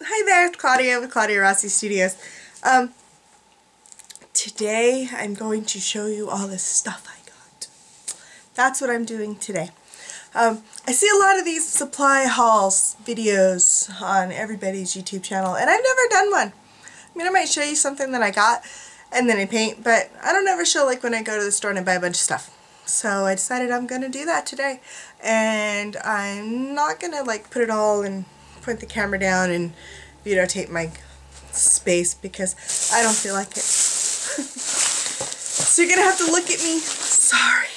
Hi there, it's Claudia with Claudia Rossi Studios. Today I'm going to show you all this stuff I got. That's what I'm doing today. I see a lot of these supply hauls videos on everybody's YouTube channel, and I've never done one. I mean, I might show you something that I got and then I paint, but I don't ever show like when I go to the store and I buy a bunch of stuff. So I decided I'm going to do that today, and I'm not going to like put it all and point the camera down and videotape my space because I don't feel like it. So you're going to have to look at me. Sorry.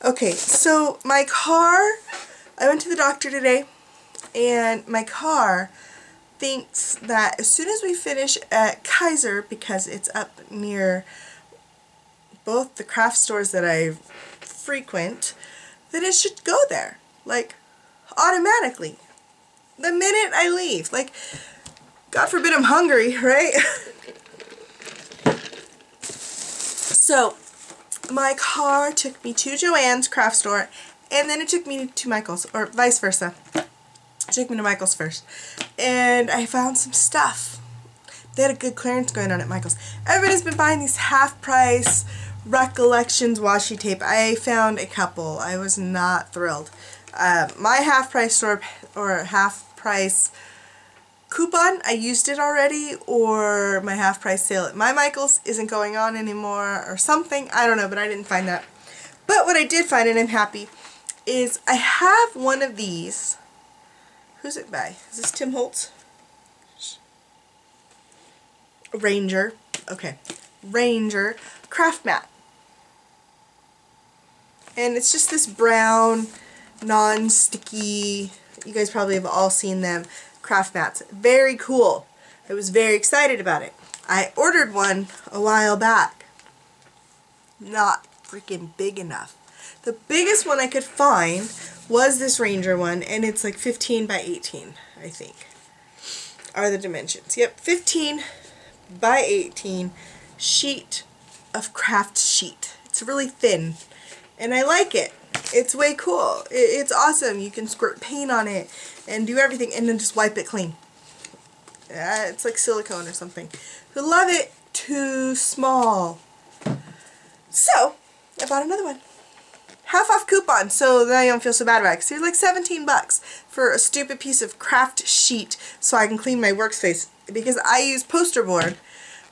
Okay, so my car, I went to the doctor today, and my car thinks that as soon as we finish at Kaiser, because it's up near both the craft stores that I frequent, that it should go there, like, automatically. The minute I leave. Like, God forbid I'm hungry, right? So, my car took me to Joanns craft store, and then it took me to Michael's, or vice versa. It took me to Michael's first. And I found some stuff. They had a good clearance going on at Michael's. Everybody's been buying these half-price Recollections washi tape. I found a couple. I was not thrilled. My half-price store, or half-price coupon, I used it already, or my half-price sale at my Michael's isn't going on anymore, or something. I don't know, but I didn't find that. But what I did find, and I'm happy, is I have one of these. Who's it by? Is this Tim Holtz? Ranger. Okay. Ranger craft mat. And it's just this brown, non-sticky, you guys probably have all seen them, craft mats. Very cool. I was very excited about it. I ordered one a while back. Not freaking big enough. The biggest one I could find was this Ranger one, and it's like 15 by 18, I think, are the dimensions. Yep, 15 by 18 sheet of craft sheet. It's really thin, and I like it. It's way cool. It's awesome. You can squirt paint on it and do everything and then just wipe it clean. It's like silicone or something. I love it. Too small. So, I bought another one. Half off coupon, so then I don't feel so bad about it. Because it's like 17 bucks for a stupid piece of craft sheet so I can clean my workspace. Because I use poster board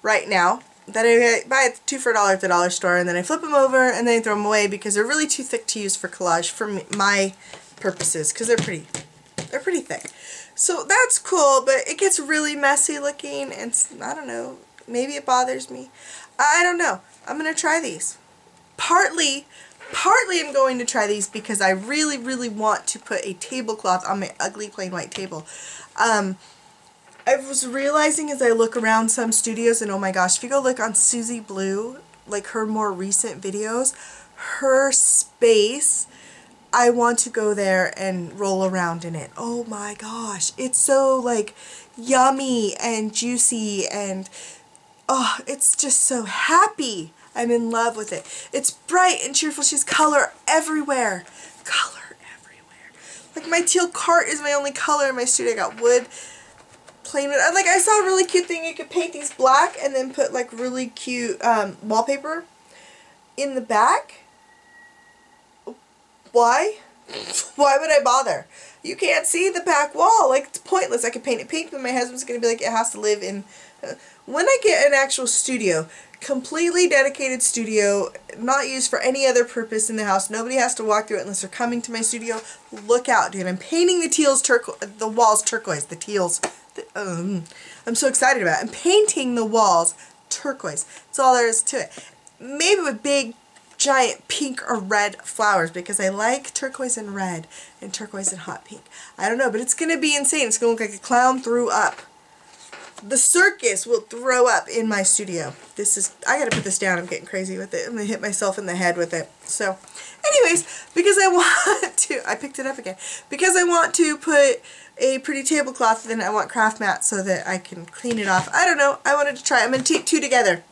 right now that I buy 2 for $1 at the dollar store, and then I flip them over and then I throw them away because they're really too thick to use for collage for my purposes, because they're pretty thick. So that's cool, but it gets really messy looking, and I don't know, maybe it bothers me. I don't know. I'm going to try these. Partly I'm going to try these because I really want to put a tablecloth on my ugly plain white table. I was realizing as I look around some studios, and oh my gosh, if you go look on Susie Blue, like her more recent videos, her space, I want to go there and roll around in it. Oh my gosh, it's so like yummy and juicy, and oh, it's just so happy. I'm in love with it. It's bright and cheerful. She's color everywhere. Color everywhere. Like my teal cart is my only color in my studio. I got wood, plain wood. Like I saw a really cute thing. You could paint these black and then put like really cute wallpaper in the back. Why? Why would I bother? You can't see the back wall. Like, it's pointless. I could paint it pink, but my husband's going to be like, it has to live in... When I get an actual studio, completely dedicated studio, not used for any other purpose in the house, nobody has to walk through it unless they're coming to my studio, look out, dude. I'm painting the walls turquoise. The teals. I'm so excited about it. I'm painting the walls turquoise. That's all there is to it. Maybe with big, giant pink or red flowers, because I like turquoise and red and turquoise and hot pink. I don't know, but it's going to be insane. It's going to look like a clown threw up. The circus will throw up in my studio. I gotta put this down. I'm getting crazy with it. I'm gonna hit myself in the head with it. So, anyways, because I want to, I picked it up again. Because I want to put a pretty tablecloth, then I want craft mats so that I can clean it off. I don't know. I wanted to try. I'm gonna tape 2 together.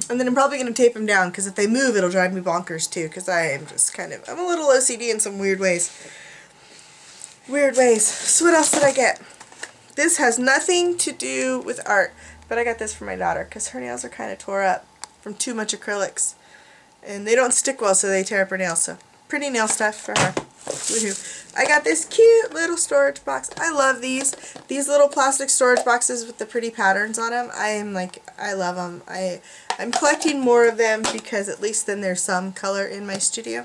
And then I'm probably going to tape them down, because if they move, it'll drive me bonkers too, because I am just kind of, I'm a little OCD in some weird ways. So what else did I get? This has nothing to do with art, but I got this for my daughter because her nails are kind of tore up from too much acrylics. And they don't stick well, so they tear up her nails. So pretty nail stuff for her. Woohoo. I got this cute little storage box. I love these. These little plastic storage boxes with the pretty patterns on them. I love them. I'm collecting more of them because at least then there's some color in my studio.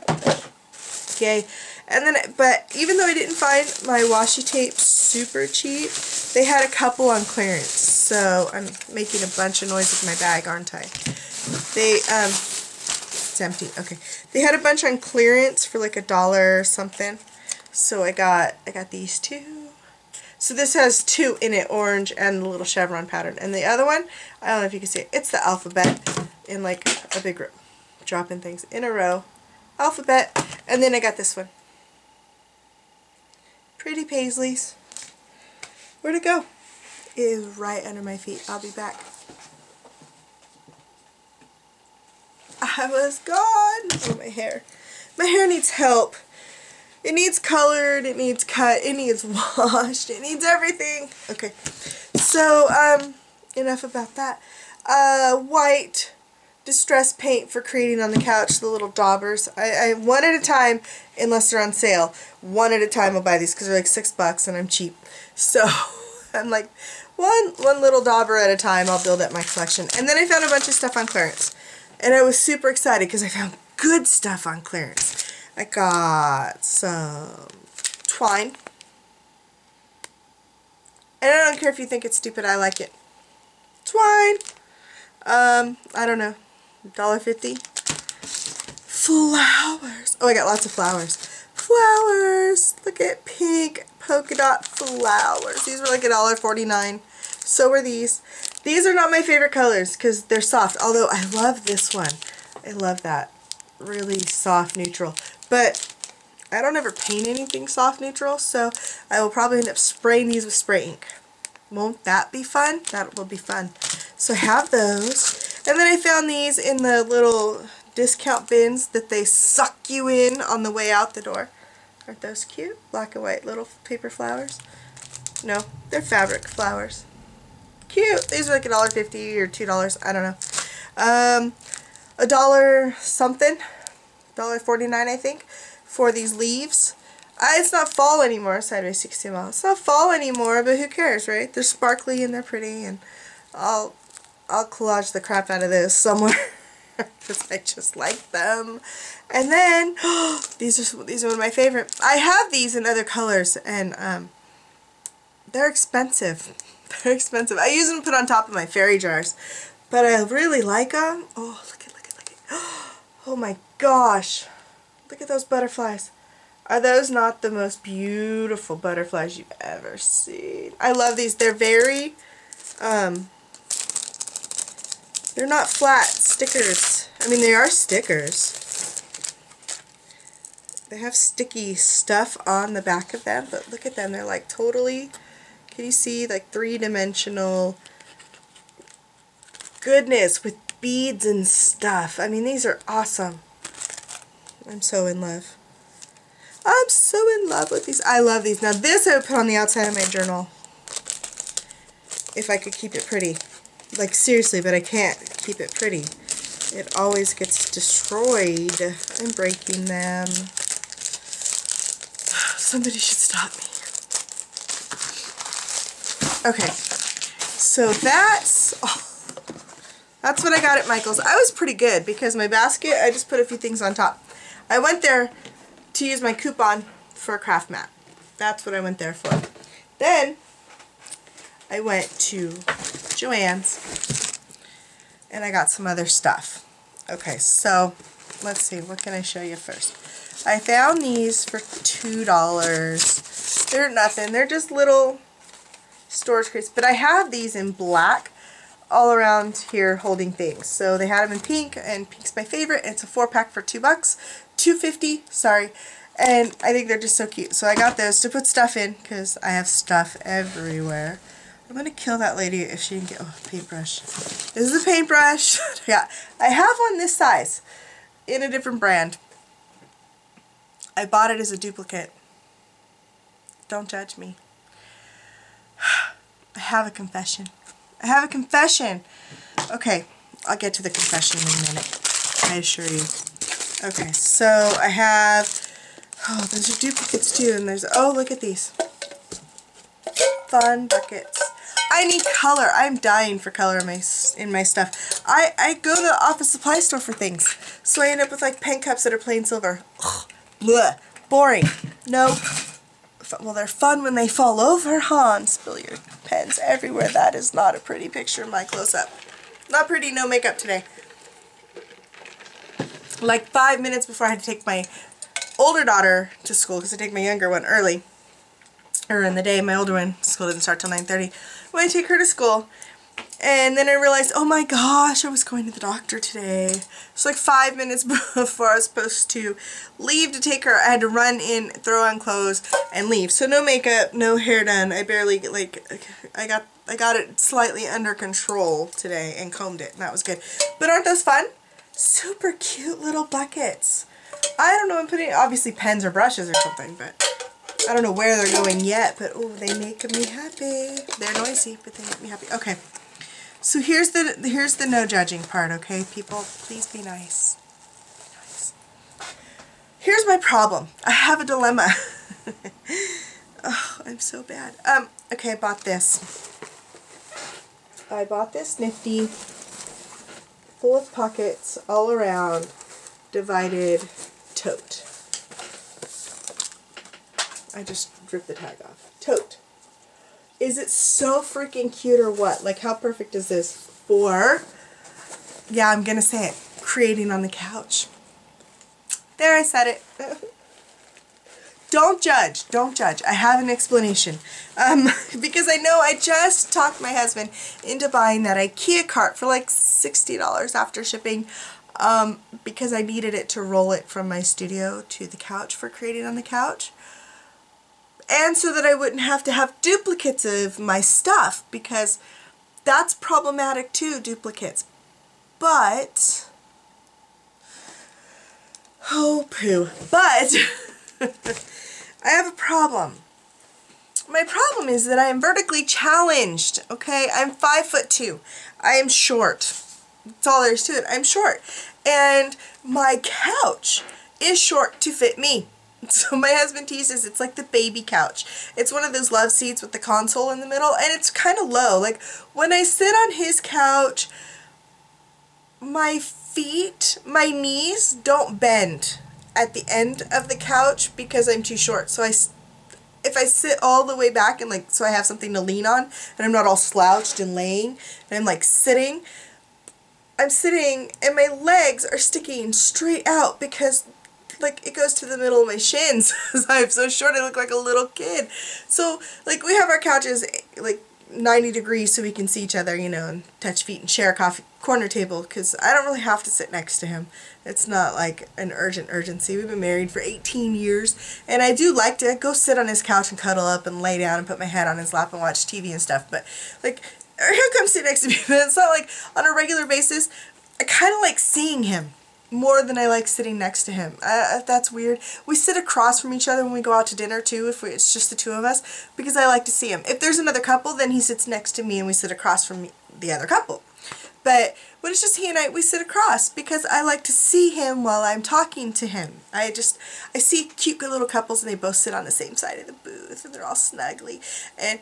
Okay. And then, but even though I didn't find my washi tape super cheap, they had a couple on clearance. So I'm making a bunch of noise with my bag, aren't I? It's empty. Okay. They had a bunch on clearance for like $1 or something. So I got these two. So this has two in it, orange and the little chevron pattern. And the other one, I don't know if you can see it, it's the alphabet in like a big row. Dropping things in a row. Alphabet. And then I got this one. Pretty paisleys. Where'd it go? It is right under my feet. I'll be back. I was gone. Oh, my hair. My hair needs help. It needs colored, it needs cut, it needs washed, it needs everything. Okay, so, enough about that. White distress paint for creating on the couch, the little daubers. I one at a time, unless they're on sale. One at a time I'll buy these because they're like $6 and I'm cheap. So, I'm like, one little dauber at a time I'll build up my collection. And then I found a bunch of stuff on clearance. And I was super excited because I found good stuff on clearance. I got some twine. And I don't care if you think it's stupid, I like it. Twine. I don't know, $1.50. Flowers. Oh, I got lots of flowers. Flowers. Look at pink polka dot flowers. These were like $1.49. So were these. These are not my favorite colors because they're soft, although I love this one. I love that. Really soft neutral. But I don't ever paint anything soft neutral, so I will probably end up spraying these with spray ink. Won't that be fun? That will be fun. So I have those. And then I found these in the little discount bins that they suck you in on the way out the door. Aren't those cute? Black and white little paper flowers. No, they're fabric flowers. Cute. These are like $1.50 or $2. I don't know. $1 something. $1.49 I think for these leaves. It's not fall anymore, sideways 60 ml. It's not fall anymore, but who cares, right? They're sparkly and they're pretty, and I'll collage the crap out of this somewhere because I just like them. And then these are one of my favorite. I have these in other colors, and they're expensive. They're expensive. I use them to put on top of my fairy jars, but I really like them. Oh, look at. Oh my gosh. Look at those butterflies. Are those not the most beautiful butterflies you've ever seen? I love these. They're very, they're not flat stickers. I mean, they are stickers. They have sticky stuff on the back of them, but look at them. They're like totally, can you see, like three-dimensional goodness with beads and stuff. I mean, these are awesome. I'm so in love. I'm so in love with these. I love these. Now this I would put on the outside of my journal if I could keep it pretty. Like seriously, but I can't keep it pretty. It always gets destroyed. I'm breaking them. Somebody should stop me. Okay, so that's what I got at Michael's. I was pretty good because my basket, I just put a few things on top. I went there to use my coupon for a craft mat. That's what I went there for. Then I went to Joanns and I got some other stuff. Okay, so let's see, what can I show you first? I found these for $2. They're nothing. They're just little storage crates. But I have these in black all around here holding things. So they had them in pink, and pink's my favorite. It's a 4-pack for $2. $2.50, sorry. And I think they're just so cute. So I got those to put stuff in because I have stuff everywhere. I'm going to kill that lady if she didn't get... Oh, paintbrush. This is a paintbrush. Yeah, I have one this size in a different brand. I bought it as a duplicate. Don't judge me. have a confession. I have a confession. Okay, I'll get to the confession in a minute. I assure you. Okay, so I have, oh, those are duplicates too, and there's, oh, look at these. Fun buckets. I need color. I'm dying for color in my stuff. I go to the office supply store for things, so I end up with like pen cups that are plain silver. Ugh, bleh, boring. No. Well, they're fun when they fall over, huh? And spill your pens everywhere. That is not a pretty picture of my close-up. Not pretty, no makeup today. Like 5 minutes before I had to take my older daughter to school, because I take my younger one early, or in the day. My older one, school doesn't start till 9:30. When I take her to school, and then I realized, oh my gosh, I was going to the doctor today. It's like 5 minutes before I was supposed to leave to take her. I had to run in, throw on clothes, and leave. So no makeup, no hair done. I barely, like, I got it slightly under control today and combed it, and that was good. But aren't those fun? Super cute little buckets. I don't know, I'm putting, obviously pens or brushes or something, but I don't know where they're going yet, but oh, they make me happy. They're noisy, but they make me happy. Okay. So here's the no judging part, okay, people? Please be nice. Be nice. Here's my problem. I have a dilemma. Oh, I'm so bad. Okay, I bought this. I bought this nifty, full of pockets all around, divided tote. I just ripped the tag off. Tote. Is it so freaking cute or what? Like, how perfect is this for, yeah, I'm gonna say it, creating on the couch. There, I said it. Don't judge. Don't judge. I have an explanation. Because I know I just talked my husband into buying that IKEA cart for like $60 after shipping, because I needed it to roll it from my studio to the couch for creating on the couch. And so that I wouldn't have to have duplicates of my stuff, because that's problematic too, duplicates. But, oh poo, but I have a problem. My problem is that I am vertically challenged, okay? I'm 5'2". I am short. That's all there is to it. I'm short. And my couch is short to fit me. So my husband teases it's like the baby couch. It's one of those love seats with the console in the middle, and it's kind of low. Like, when I sit on his couch, my feet, my knees don't bend at the end of the couch because I'm too short. So if I sit all the way back and, like, so I have something to lean on, and I'm not all slouched and laying, and I'm like sitting, I'm sitting and my legs are sticking straight out because, like, it goes to the middle of my shins. I'm so short I look like a little kid. So, like, we have our couches, like, 90 degrees so we can see each other, you know, and touch feet and share a coffee corner table, because I don't really have to sit next to him. It's not like an urgency. We've been married for 18 years, and I do like to go sit on his couch and cuddle up and lay down and put my head on his lap and watch TV and stuff, but, like, or he'll come sit next to me, but it's not like on a regular basis. I kind of like seeing him more than I like sitting next to him. That's weird. We sit across from each other when we go out to dinner too, if it's just the two of us, because I like to see him. If there's another couple, then he sits next to me and we sit across from the other couple. But when it's just he and I, we sit across because I like to see him while I'm talking to him. I see cute good little couples and they both sit on the same side of the booth and they're all snuggly, and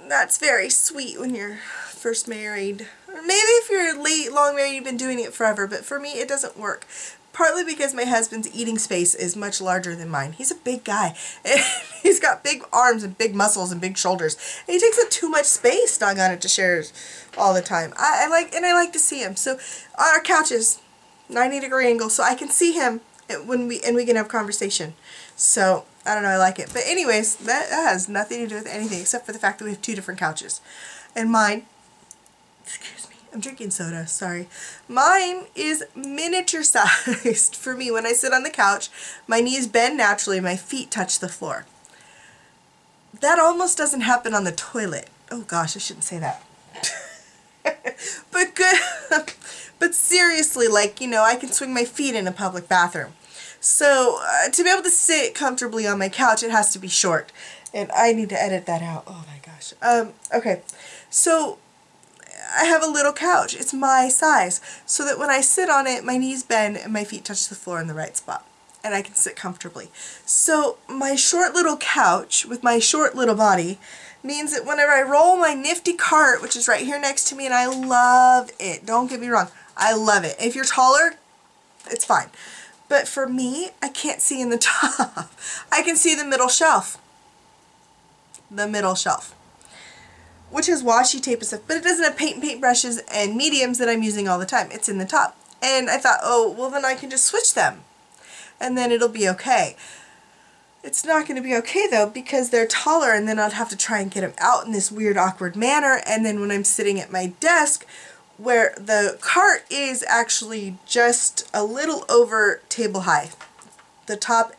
that's very sweet when you're first married. Or maybe if you're long married, you've been doing it forever, but for me it doesn't work. Partly because my husband's eating space is much larger than mine. He's a big guy. And he's got big arms and big muscles and big shoulders. And he takes up too much space, doggone it, to share all the time. I like to see him. So our couch is 90-degree angle, so I can see him when we can have conversation. So I don't know, I like it. But anyways, that has nothing to do with anything except for the fact that we have two different couches. And mine, excuse me, I'm drinking soda, sorry. Mine is miniature sized for me. When I sit on the couch, my knees bend naturally, my feet touch the floor. That almost doesn't happen on the toilet. Oh gosh, I shouldn't say that. But good, but seriously, like, you know, I can swing my feet in a public bathroom. So to be able to sit comfortably on my couch, it has to be short. And I need to edit that out. Oh my gosh. Okay. So I have a little couch. It's my size. So that when I sit on it, my knees bend and my feet touch the floor in the right spot. And I can sit comfortably. So my short little couch with my short little body means that whenever I roll my nifty cart, which is right here next to me, and I love it. Don't get me wrong. I love it. If you're taller, it's fine. But for me, I can't see in the top. I can see the middle shelf. The middle shelf. Which has washi tape and stuff, but it doesn't have paint brushes and mediums that I'm using all the time. It's in the top. And I thought, oh, well then I can just switch them. And then it'll be okay. It's not going to be okay though, because they're taller, and then I'd have to try and get them out in this weird awkward manner. And then when I'm sitting at my desk, where the cart is actually just a little over table high. The top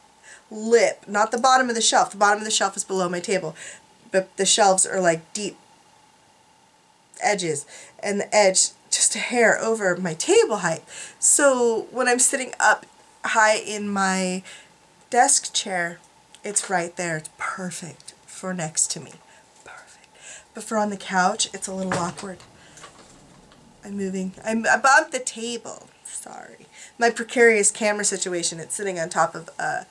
lip, not the bottom of the shelf. The bottom of the shelf is below my table. But the shelves are like deep edges, and the edge just a hair over my table height. So when I'm sitting up high in my desk chair, it's right there. It's perfect for next to me. Perfect. But for on the couch, it's a little awkward. I bumped the table. Sorry. My precarious camera situation. It's sitting on top of a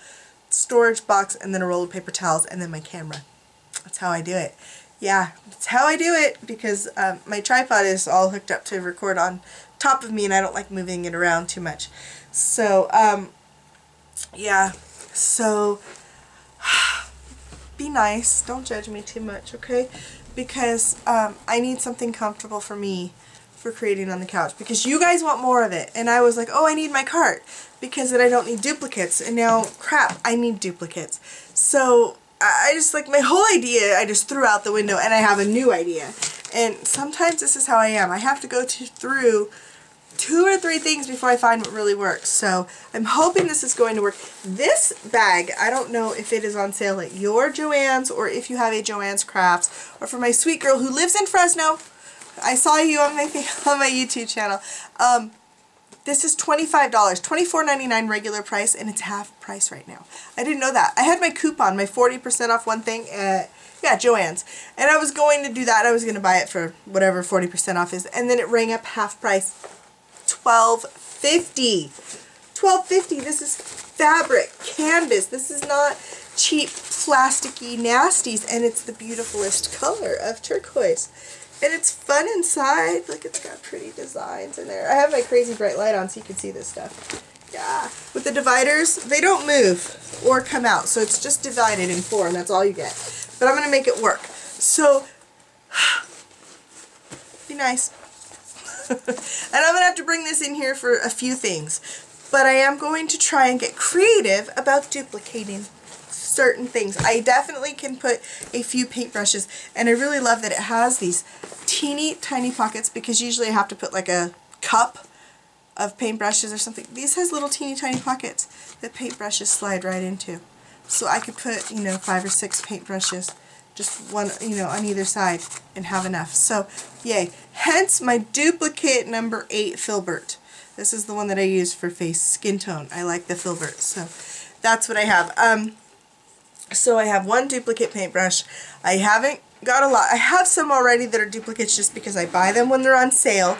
storage box and then a roll of paper towels and then my camera. That's how I do it. Yeah, that's how I do it, because my tripod is all hooked up to record on top of me, and I don't like moving it around too much. So, yeah. So, be nice. Don't judge me too much, okay? Because I need something comfortable for me for creating on the couch, because you guys want more of it. And I was like, oh, I need my cart, because then I don't need duplicates. And now, crap, I need duplicates. So I just, like, my whole idea I just threw out the window, and I have a new idea. And sometimes this is how I am. I have to go through 2 or 3 things before I find what really works. So I'm hoping this is going to work. This bag, I don't know if it is on sale at your Joanns, or if you have a Joanns Crafts, or for my sweet girl who lives in Fresno. I saw you on my YouTube channel. This is $25, $24.99 regular price, and it's half price right now. I didn't know that. I had my coupon, my 40% off one thing at, yeah, Joanns. And I was going to do that. I was going to buy it for whatever 40% off is. And then it rang up half price. $12.50. $12.50. This is fabric, canvas. This is not cheap, plasticky nasties. And it's the beautifulest color of turquoise. And it's fun inside. Look, it's got pretty designs in there. I have my Krazy bright light on so you can see this stuff. Yeah. With the dividers, they don't move or come out. So it's just divided in 4, and that's all you get. But I'm going to make it work. So, be nice. And I'm going to have to bring this in here for a few things. But I am going to try and get creative about duplicating certain things. I definitely can put a few paintbrushes, and I really love that it has these teeny tiny pockets, because usually I have to put like a cup of paintbrushes or something. These has little teeny tiny pockets that paintbrushes slide right into. So I could put, you know, 5 or 6 paintbrushes, just one, you know, on either side, and have enough. So, yay. Hence my duplicate number 8 filbert. This is the one that I use for face skin tone. I like the filbert, so that's what I have. So I have 1 duplicate paintbrush. I haven't got a lot. I have some already that are duplicates just because I buy them when they're on sale.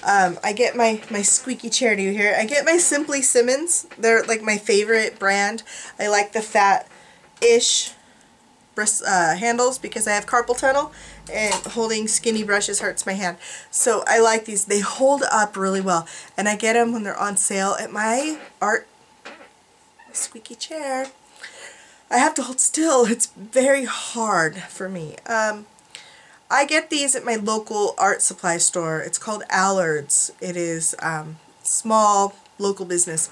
I get my squeaky chair, do you hear it? I get my Simply Simmons. They're like my favorite brand. I like the fat-ish handles because I have carpal tunnel, and holding skinny brushes hurts my hand. So I like these. They hold up really well, and I get them when they're on sale at my squeaky chair. I have to hold still. It's very hard for me. I get these at my local art supply store. It's called Allard's. It is small local business.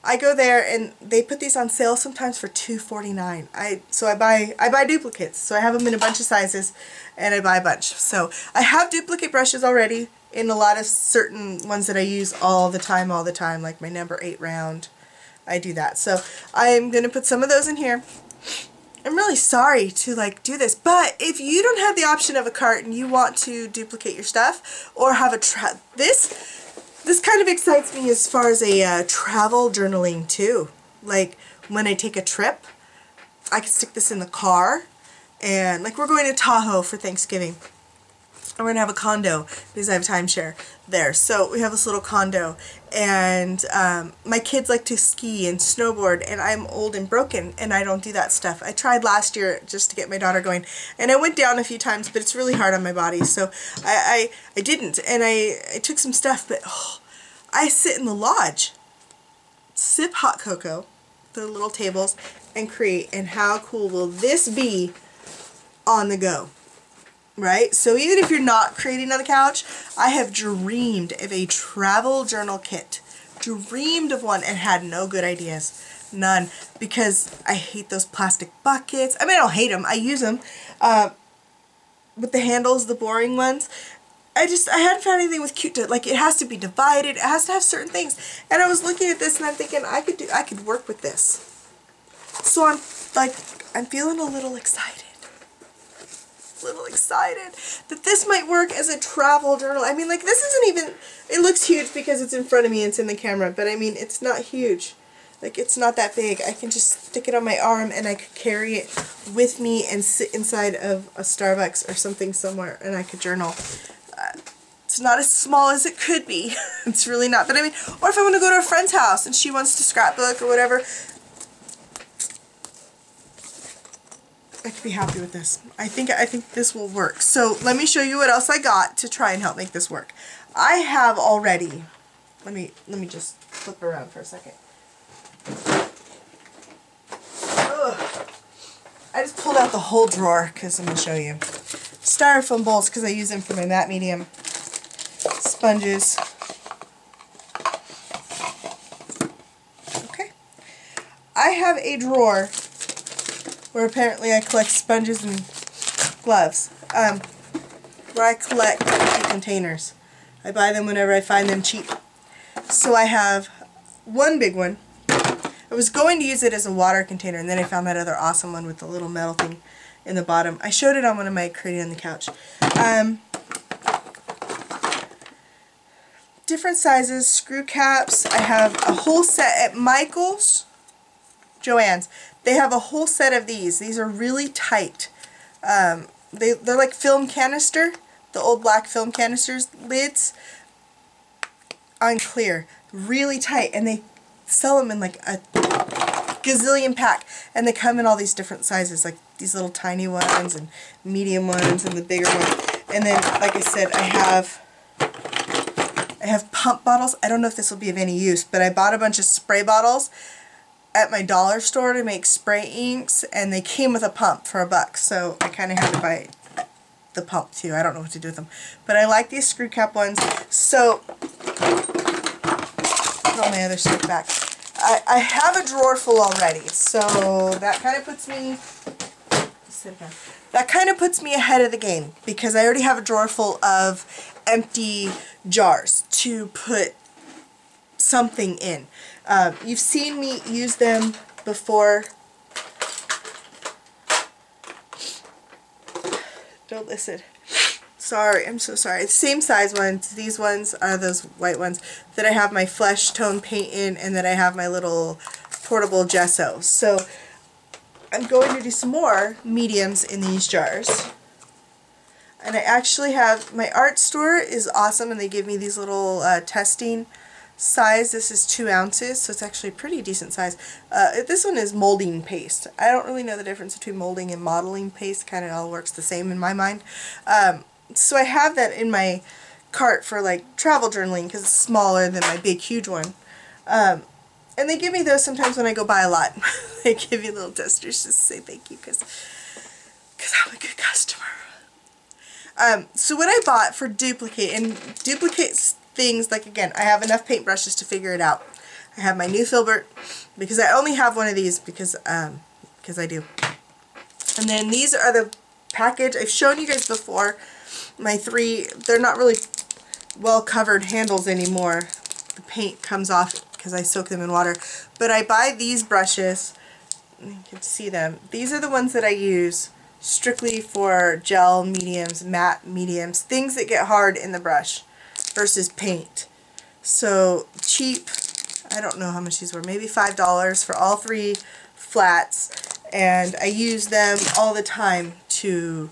I go there and they put these on sale sometimes for $2.49. So I buy duplicates. So I have them in a bunch of sizes, and I buy a bunch. So I have duplicate brushes already in a lot of certain ones that I use all the time, like my number 8 round. I do that. So I'm going to put some of those in here. I'm really sorry to like do this, but if you don't have the option of a cart and you want to duplicate your stuff, or have a this kind of excites me as far as a travel journaling too. Like when I take a trip, I can stick this in the car And like we're going to Tahoe for Thanksgiving. And we're going to have a condo because I have a timeshare there. So we have this little condo, and my kids like to ski and snowboard, and I'm old and broken and I don't do that stuff. I tried last year just to get my daughter going, and I went down a few times, but it's really hard on my body, so I didn't. And I took some stuff, but I sit in the lodge, sip hot cocoa, the little tables, and create. And how cool will this be on the go? Right? So even if you're not creating on the couch, I have dreamed of a travel journal kit. Dreamed of one and had no good ideas. None. Because I hate those plastic buckets. I mean, I don't hate them. I use them. With the handles, the boring ones. I hadn't found anything with cute, like it has to be divided. It has to have certain things. And I was looking at this and I'm thinking I could work with this. So I'm feeling a little excited. That this might work as a travel journal. I mean, like, this isn't even, it looks huge because it's in front of me and it's in the camera, but I mean, it's not huge. Like, it's not that big. I can just stick it on my arm and I could carry it with me and sit inside of a Starbucks or something somewhere and I could journal. It's not as small as it could be. It's really not. But I mean, or if I want to go to a friend's house and she wants to scrapbook or whatever, I could be happy with this. I think this will work. So let me show you what else I got to try and help make this work. I have already, let me just flip around for a second. Ugh. I just pulled out the whole drawer because I'm going to show you. Styrofoam bowls because I use them for my matte medium. Sponges. Okay. I have a drawer where apparently I collect sponges and gloves, where I collect empty containers. I buy them whenever I find them cheap. So I have one big one. I was going to use it as a water container, and then I found that other awesome one with the little metal thing in the bottom. I showed it on one of my creating on the couch. Different sizes, screw caps. I have a whole set at Michael's, Joanns. They have a whole set of these. These are really tight. They're like film canister, the old black film canisters lids on clear, really tight, and they sell them in like a gazillion pack, and they come in all these different sizes, like these little tiny ones and medium ones and the bigger ones. And then, like I said, I have pump bottles. I don't know if this will be of any use, but I bought a bunch of spray bottles at my dollar store to make spray inks, and they came with a pump for $1, so I kind of had to buy the pump too. I don't know what to do with them, but I like these screw cap ones. So put all my other stuff back. I have a drawer full already, so that kind of puts me, ahead of the game because I already have a drawer full of empty jars to put something in. You've seen me use them before. Don't listen. Sorry, I'm so sorry. Same size ones. These ones are those white ones that I have my flesh tone paint in, and that I have my little portable gesso. So I'm going to do some more mediums in these jars. And I actually have, my art store is awesome, and they give me these little testing size. This is 2 ounces, so it's actually a pretty decent size. This one is molding paste. I don't really know the difference between molding and modeling paste. Kind of all works the same in my mind. So I have that in my cart for like travel journaling because it's smaller than my big huge one. And they give me those sometimes when I go buy a lot. They give you little testers just to say thank you because I'm a good customer. So what I bought for duplicate, and duplicates things, like again, I have enough paintbrushes to figure it out. I have my new filbert because I only have one of these because I do. And then these are the package. I've shown you guys before my 3, they're not really well covered handles anymore. The paint comes off because I soak them in water. But I buy these brushes, you can see them. These are the ones that I use strictly for gel mediums, matte mediums, things that get hard in the brush versus paint. So cheap, I don't know how much these were, maybe $5 for all 3 flats, and I use them all the time to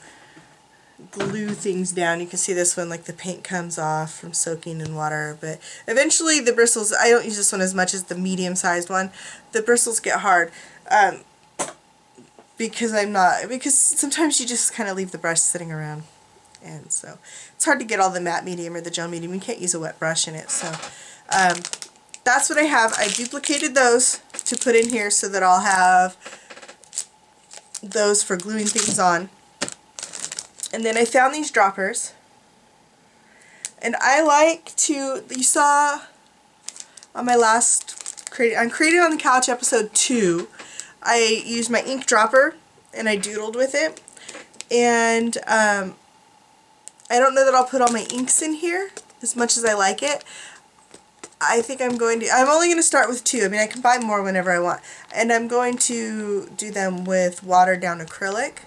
glue things down. You can see this one, like the paint comes off from soaking in water, but eventually the bristles, I don't use this one as much as the medium-sized one. The bristles get hard because sometimes you just kind of leave the brush sitting around, and so it's hard to get all the matte medium or the gel medium. You can't use a wet brush in it, so that's what I have. I duplicated those to put in here so that I'll have those for gluing things on. And then I found these droppers, and I like to, you saw on my last on Creating on the Couch episode 2, I used my ink dropper and I doodled with it, and I don't know that I'll put all my inks in here as much as I like it. I think I'm only going to start with 2. I mean, I can buy more whenever I want, and I'm going to do them with watered down acrylic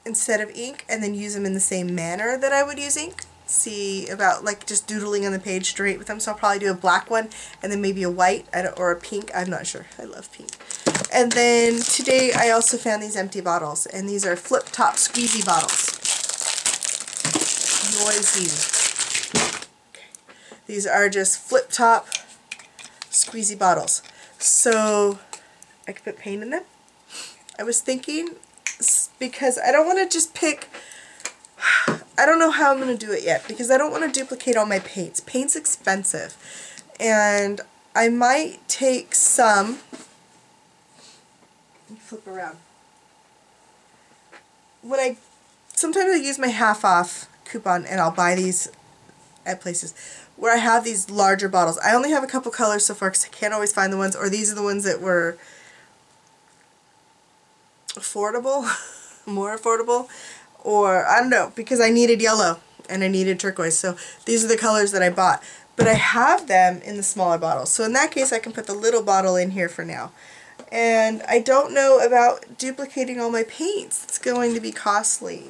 instead of ink, and then use them in the same manner that I would use ink. See about like just doodling on the page straight with them. So I'll probably do a black one and then maybe a white or a pink. I'm not sure. I love pink. And then today I also found these empty bottles, and these are flip top squeezy bottles. Noisy. Okay. These are just flip top squeezy bottles. So I could put paint in them. I was thinking, because I don't want to just pick, I don't know how I'm going to do it yet, because I don't want to duplicate all my paints. Paint's expensive, and I might take some, let me flip around, sometimes I use my half off coupon and I'll buy these at places where I have these larger bottles. I only have a couple colors so far because I can't always find the ones, or these are the ones that were affordable, more affordable, or I don't know, because I needed yellow and I needed turquoise, so these are the colors that I bought. But I have them in the smaller bottles, so in that case I can put the little bottle in here for now. And I don't know about duplicating all my paints. It's going to be costly.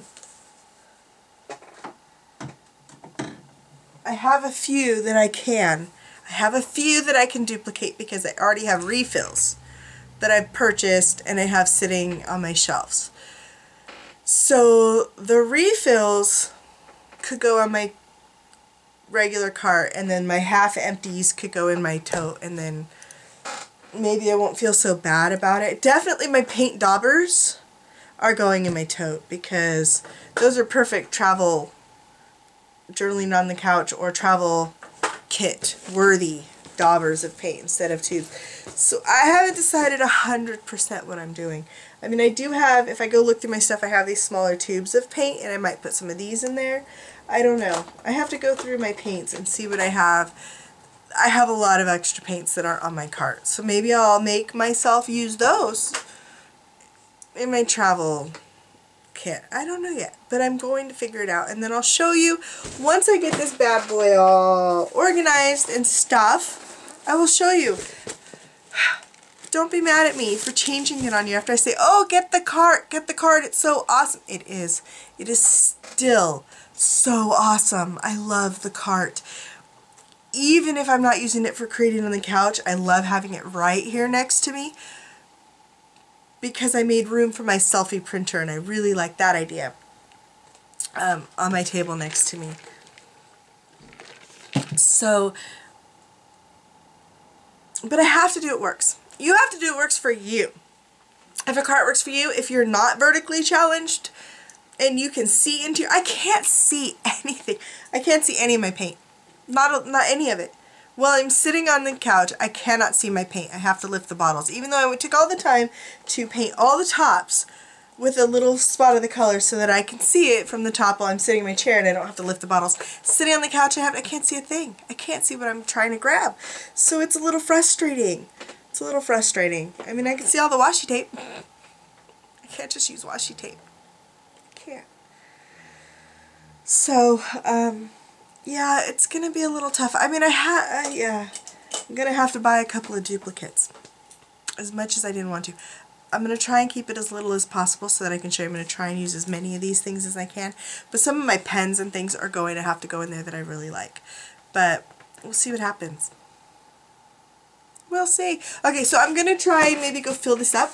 I have a few that I can. I have a few that I can duplicate because I already have refills that I've purchased and I have sitting on my shelves. So the refills could go on my regular cart, and then my half empties could go in my tote, and then maybe I won't feel so bad about it. Definitely my paint daubers are going in my tote because those are perfect travel journaling on the couch or travel kit worthy daubers of paint instead of tubes. So I haven't decided 100% what I'm doing. I mean, I do have, if I go look through my stuff, I have these smaller tubes of paint, and I might put some of these in there. I don't know. I have to go through my paints and see what I have. I have a lot of extra paints that aren't on my cart, so maybe I'll make myself use those in my travel kit. I don't know yet, but I'm going to figure it out, and then I'll show you once I get this bad boy all organized and stuff. I will show you. Don't be mad at me for changing it on you after I say, oh, get the cart, it's so awesome. It is still so awesome. I love the cart. Even if I'm not using it for Creating on the Couch, I love having it right here next to me because I made room for my selfie printer, and I really like that idea on my table next to me. So, but I have to do it works. You have to do it works for you. If a cart works for you, if you're not vertically challenged and you can see into I can't see anything. I can't see any of my paint. Not any of it. While I'm sitting on the couch, I cannot see my paint. I have to lift the bottles. Even though I took all the time to paint all the tops with a little spot of the color so that I can see it from the top while I'm sitting in my chair and I don't have to lift the bottles. Sitting on the couch, I can't see a thing. I can't see what I'm trying to grab. So it's a little frustrating. It's a little frustrating. I mean, I can see all the washi tape. I can't just use washi tape. I can't. So, yeah, it's going to be a little tough. I mean, yeah, I'm going to have to buy a couple of duplicates, as much as I didn't want to. I'm going to try and keep it as little as possible so that I can show you. I'm going to try and use as many of these things as I can. But some of my pens and things are going to have to go in there that I really like. But we'll see what happens. We'll see. Okay, so I'm going to try and maybe go fill this up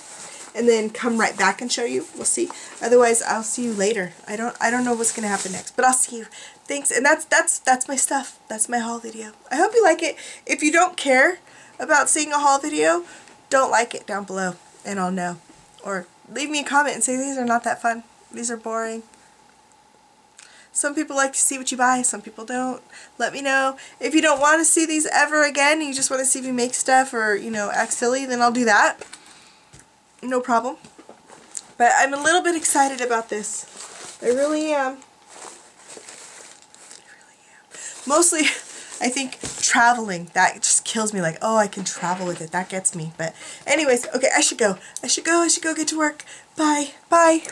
and then come right back and show you. We'll see. Otherwise, I'll see you later. I don't know what's gonna happen next, but I'll see you. Thanks. And that's my stuff. That's my haul video. I hope you like it. If you don't care about seeing a haul video, don't like it down below, and I'll know. Or leave me a comment and say these are not that fun. These are boring. Some people like to see what you buy, some people don't. Let me know. If you don't want to see these ever again, you just want to see me make stuff or, you know, act silly, then I'll do that. No problem. But I'm a little bit excited about this. I really am. Mostly, I think traveling, that just kills me. Like, oh, I can travel with it. That gets me. But anyways, okay, I should go. I should go get to work. Bye. Bye.